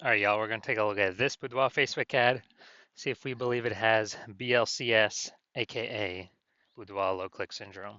All right, y'all, we're going to take a look at this Boudoir Facebook ad, see if we believe it has BLCS, aka Boudoir low click syndrome.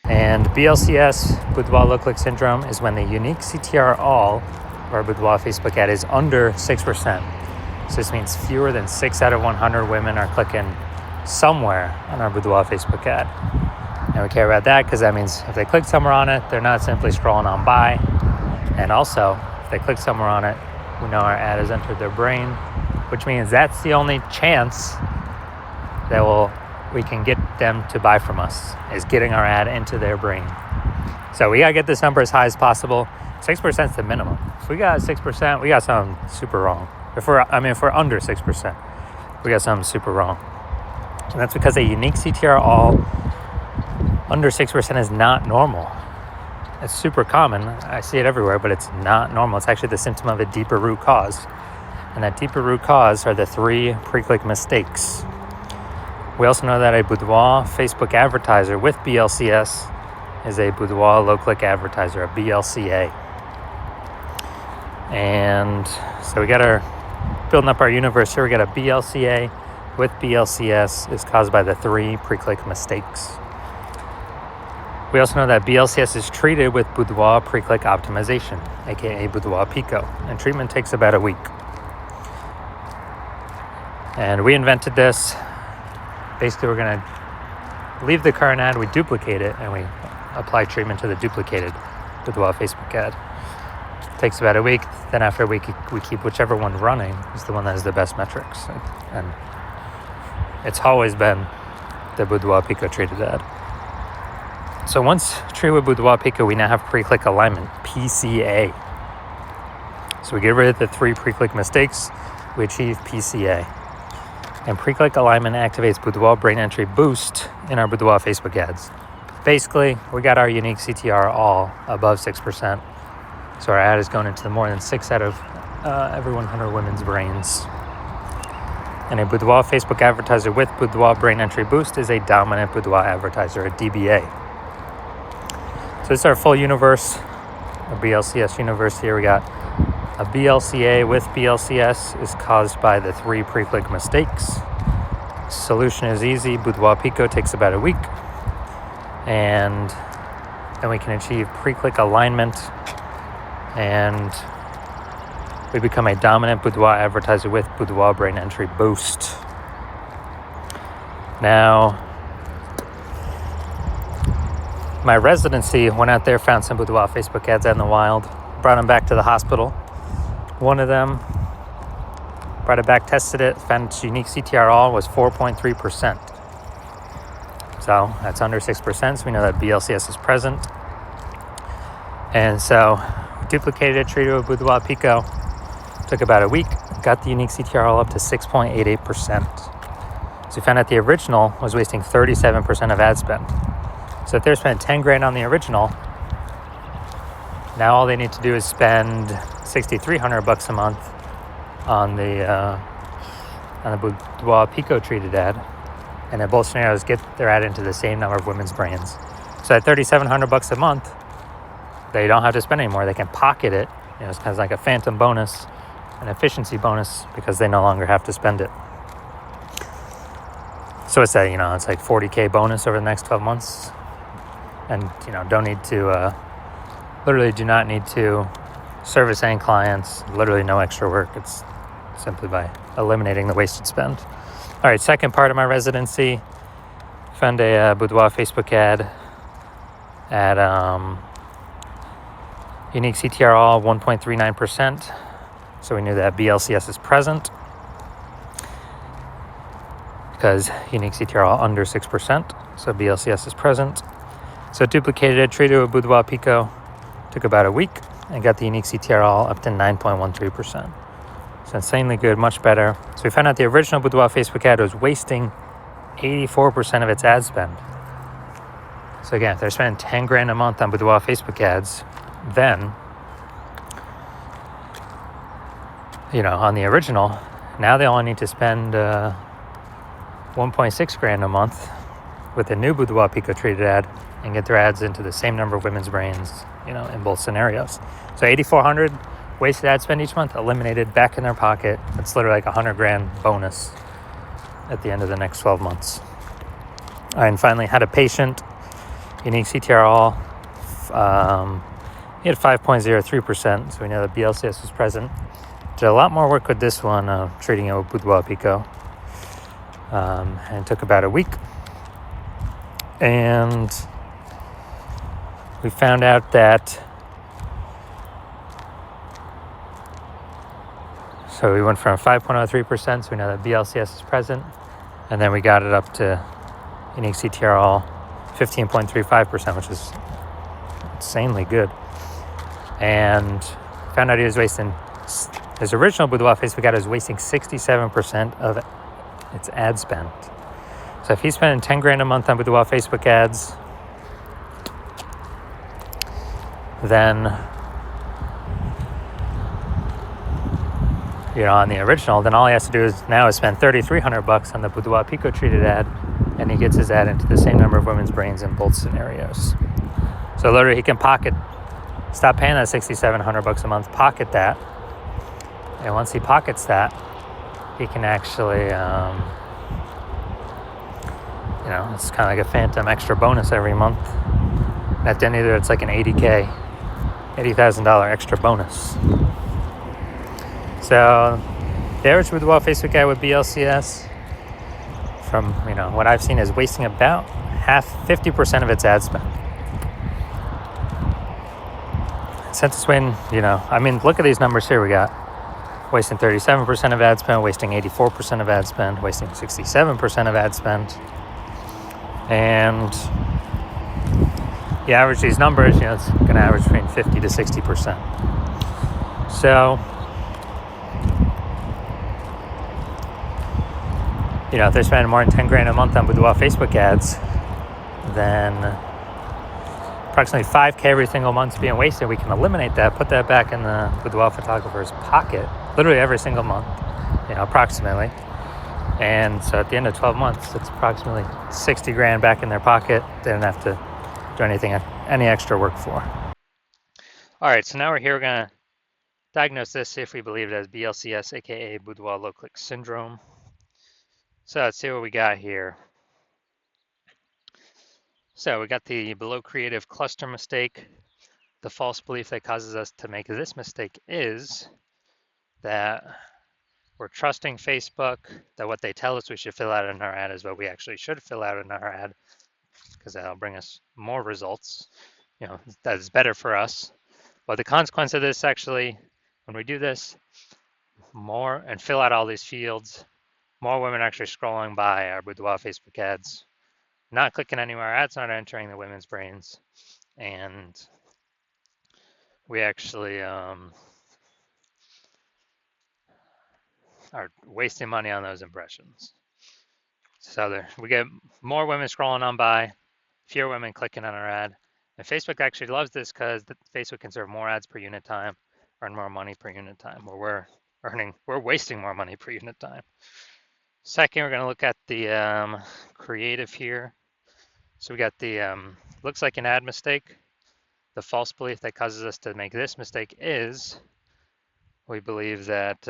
And BLCS, Boudoir low click syndrome, is when the unique CTR all of our Boudoir Facebook ad is under 6%. So this means fewer than 6 out of 100 women are clicking somewhere on our Boudoir Facebook ad. And we care about that because that means if they click somewhere on it, they're not simply scrolling on by. And also, if they click somewhere on it, we know our ad has entered their brain, which means that's the only chance that we can get them to buy from us, is getting our ad into their brain. So we gotta get this number as high as possible. 6% is the minimum. If we got 6%, we got something super wrong. If we're under 6%, we got something super wrong. And that's because a unique CTR all under 6% is not normal. It's super common. I see it everywhere, but it's not normal. It's actually the symptom of a deeper root cause. And that deeper root cause are the 3 pre-click mistakes. We also know that a Boudoir Facebook advertiser with BLCS is a Boudoir low-click advertiser, a BLCA. And so we got building up our universe here, we got a BLCA with BLCS is caused by the 3 pre-click mistakes. We also know that BLCS is treated with Boudoir pre-click optimization, aka Boudoir Pico, and treatment takes about a week. And we invented this. Basically, we're going to leave the current ad, we duplicate it, and we apply treatment to the duplicated Boudoir Facebook ad. It takes about a week. Then after a week, we keep whichever one running is the one that has the best metrics. And it's always been the Boudoir Pico treated ad. So once treated with Boudoir Pico, we now have pre-click alignment, PCA. So we get rid of the 3 pre-click mistakes, we achieve PCA. And pre-click alignment activates Boudoir brain entry boost in our Boudoir Facebook ads. Basically, we got our unique CTR all above 6%. So our ad is going into more than 6 out of every 100 women's brains. And a Boudoir Facebook advertiser with Boudoir brain entry boost is a dominant Boudoir advertiser, a DBA. So this is our full universe, a BLCS universe here. We got a BLCA with BLCS is caused by the 3 pre-click mistakes. Solution is easy. Boudoir Pico takes about a week. And then we can achieve pre-click alignment. And we become a dominant Boudoir advertiser with Boudoir brain entry boost. Now, my residency went out there, found some Boudoir Facebook ads out in the wild, brought them back to the hospital. One of them, brought it back, tested it, found its unique CTR all was 4.3%. So that's under 6%, so we know that BLCS is present. And so we duplicated it, treated it with Boudoir Pico. Took about a week, got the unique CTR all up to 6.88%. So we found out the original was wasting 37% of ad spend. So if they're spending 10 grand on the original, now all they need to do is spend $6,300 a month on the Boudoir Pico treated ad, and in both scenarios get their ad into the same number of women's brains. So at $3,700 a month, they don't have to spend anymore. They can pocket it. It's kind of like a phantom bonus, an efficiency bonus, because they no longer have to spend it. So it's it's like $40K bonus over the next 12 months. And, don't need to, literally do not need to service any clients, literally no extra work. It's simply by eliminating the wasted spend. All right, second part of my residency, found a Boudoir Facebook ad at unique CTR all 1.39%. So we knew that BLCS is present because unique CTR all under 6%. So BLCS is present. So duplicated it, treated it with Boudoir Pico, took about a week, and got the unique CTR all up to 9.13%. So insanely good, much better. So we found out the original Boudoir Facebook ad was wasting 84% of its ad spend. So again, if they're spending 10 grand a month on Boudoir Facebook ads, then, on the original, now they only need to spend 1.6 grand a month with the new Boudoir Pico treated ad and get their ads into the same number of women's brains, in both scenarios. So $8,400 wasted ad spend each month, eliminated, back in their pocket. It's literally like $100,000 bonus at the end of the next 12 months. And finally, had a patient, unique CTRL. He had 5.03%, so we know that BLCS was present. Did a lot more work with this one, treating it with Boudoir Pico. And it took about a week. And we found out that, so we went from 5.03%, so we know that BLCS is present. And then we got it up to unique CTRL 15.35%, which is insanely good. And found out he was wasting, his original Boudoir Facebook ad was wasting 67% of its ad spend. So if he's spending $10,000 a month on Boudoir Facebook ads, then, on the original, then all he has to do is spend $3,300 on the Boudoir Pico treated ad, and he gets his ad into the same number of women's brains in both scenarios. So literally he can stop paying that $6,700 a month, pocket that, and once he pockets that, he can actually, it's kind of like a phantom extra bonus every month. And at the end of it, it's like an $80,000 extra bonus. So the average Boudoir Facebook ad with BLCS, from what I've seen, is wasting about 50% of its ad spend. Since it's when, look at these numbers here. We got wasting 37% of ad spend, wasting 84% of ad spend, wasting 67% of ad spend. And you average these numbers, it's going to average between 50 to 60%. So, if they're spending more than $10,000 a month on Boudoir Facebook ads, then approximately $5,000 every single month being wasted. We can eliminate that, put that back in the Boudoir photographer's pocket, literally every single month, approximately. And so at the end of 12 months, it's approximately $60,000 back in their pocket. They don't have to do any extra work for. All right, so now we're here. We're going to diagnose this, see if we believe it as BLCS, aka Boudoir low click syndrome. So let's see what we got here. So we got the below creative cluster mistake. The false belief that causes us to make this mistake is that we're trusting Facebook, that what they tell us we should fill out in our ad is what we actually should fill out in our ad, because that'll bring us more results. That is better for us. But the consequence of this, actually, when we do this more and fill out all these fields, more women are actually scrolling by our Boudoir Facebook ads, not clicking anywhere, ads not entering the women's brains, and we actually are wasting money on those impressions. So we get more women scrolling on by, fewer women clicking on our ad. And Facebook actually loves this because Facebook can serve more ads per unit time, earn more money per unit time, where we're wasting more money per unit time. Second, we're going to look at the creative here. So we got the looks like an ad mistake. The false belief that causes us to make this mistake is we believe that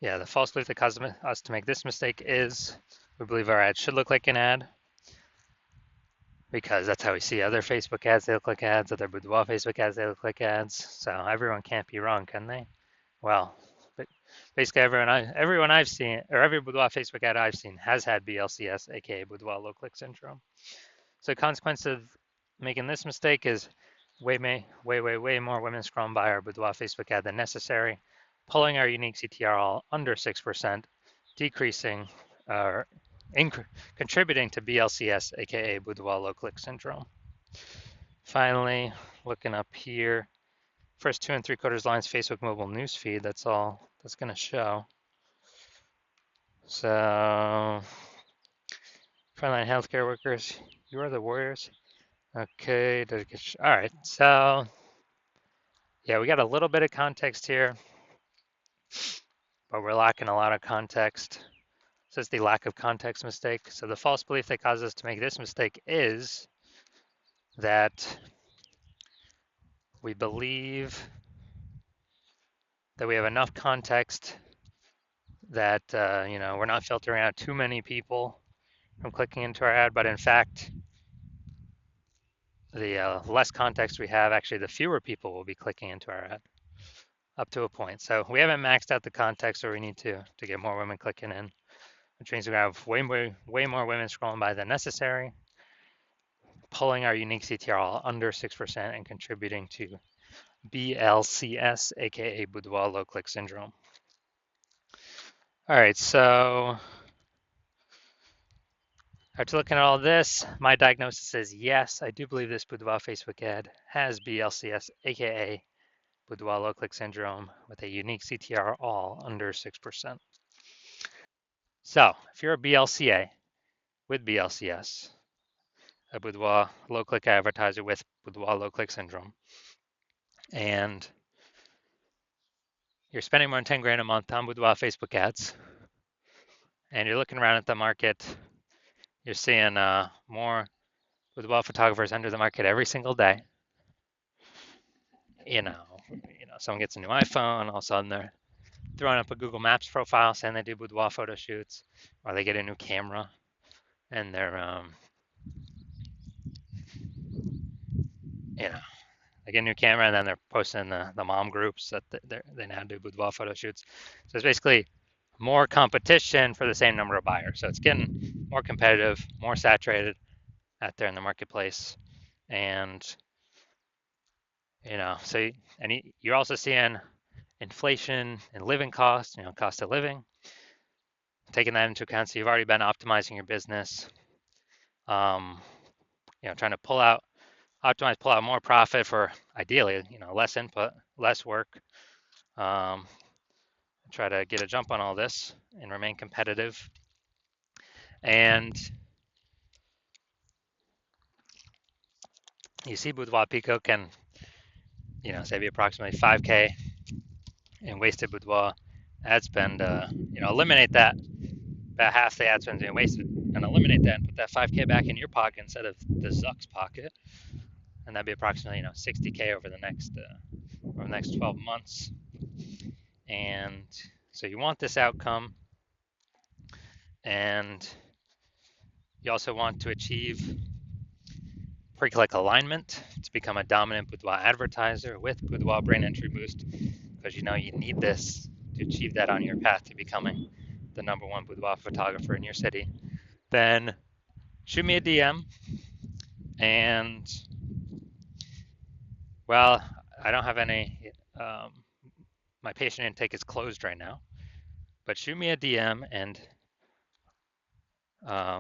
the false belief that causes us to make this mistake is we believe our ad should look like an ad, because that's how we see other Facebook ads. They look like ads. Other Boudoir Facebook ads, they look like ads. So everyone can't be wrong, can they? Well, but basically everyone I've seen, or every Boudoir Facebook ad I've seen, has had BLCS, aka Boudoir low click syndrome. So the consequence of making this mistake is way more women scrolling by our Boudoir Facebook ad than necessary, pulling our unique CTRL under 6%, decreasing or contributing to BLCS, aka Boudoir low click syndrome. Finally, looking up here, first 2 3/4 lines Facebook mobile newsfeed. That's all that's going to show. So, frontline healthcare workers, you are the warriors. Okay, all right. So, yeah, we got a little bit of context here, but we're lacking a lot of context. So it's the lack of context mistake. So the false belief that causes us to make this mistake is that we believe that we have enough context that we're not filtering out too many people from clicking into our ad, but in fact, the less context we have, actually, the fewer people will be clicking into our ad up to a point. So we haven't maxed out the context, or we need to get more women clicking in, which means we have way more women scrolling by than necessary, pulling our unique CTR under 6% and contributing to BLCS, aka Boudoir low click syndrome. All right, so after looking at all this, my diagnosis is yes, I do believe this Boudoir Facebook ad has BLCS, aka Boudoir low click syndrome, with a unique CTR all under 6%. So if you're a BLCA with BLCS, a Boudoir low click advertiser with Boudoir low click syndrome, and you're spending more than 10 grand a month on Boudoir Facebook ads, and you're looking around at the market, you're seeing more Boudoir photographers enter the market every single day. You know, someone gets a new iPhone, all of a sudden they're throwing up a Google Maps profile saying they do boudoir photo shoots, or they get a new camera and they're, they get a new camera and then they're posting in the mom groups that they now do boudoir photo shoots. So it's basically more competition for the same number of buyers. So it's getting more competitive, more saturated out there in the marketplace. And, so, and you're also seeing inflation and living costs, cost of living, taking that into account. So you've already been optimizing your business, trying to pull out more profit for ideally, less input, less work. Try to get a jump on all this and remain competitive. And you see Boudoir Pico can, save you approximately 5K in wasted Boudoir ad spend. Eliminate that. About half the ad spend being wasted, and eliminate that and put that 5K back in your pocket instead of the Zuck's pocket, and that'd be approximately 60K over the next 12 months. And so you want this outcome, and you also want to achieve pre-click alignment to become a dominant Boudoir advertiser with Boudoir Brain Entry Boost, because you need this to achieve that on your path to becoming the #1 boudoir photographer in your city. Then shoot me a DM, and well, I don't have any, my patient intake is closed right now, but shoot me a DM and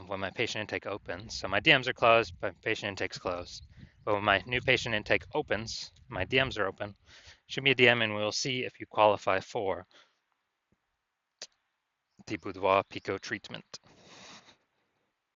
when my patient intake opens. So my DMs are closed, but patient intake's closed. But when my new patient intake opens, my DMs are open. Shoot me a DM and we'll see if you qualify for the Boudoir Pico treatment.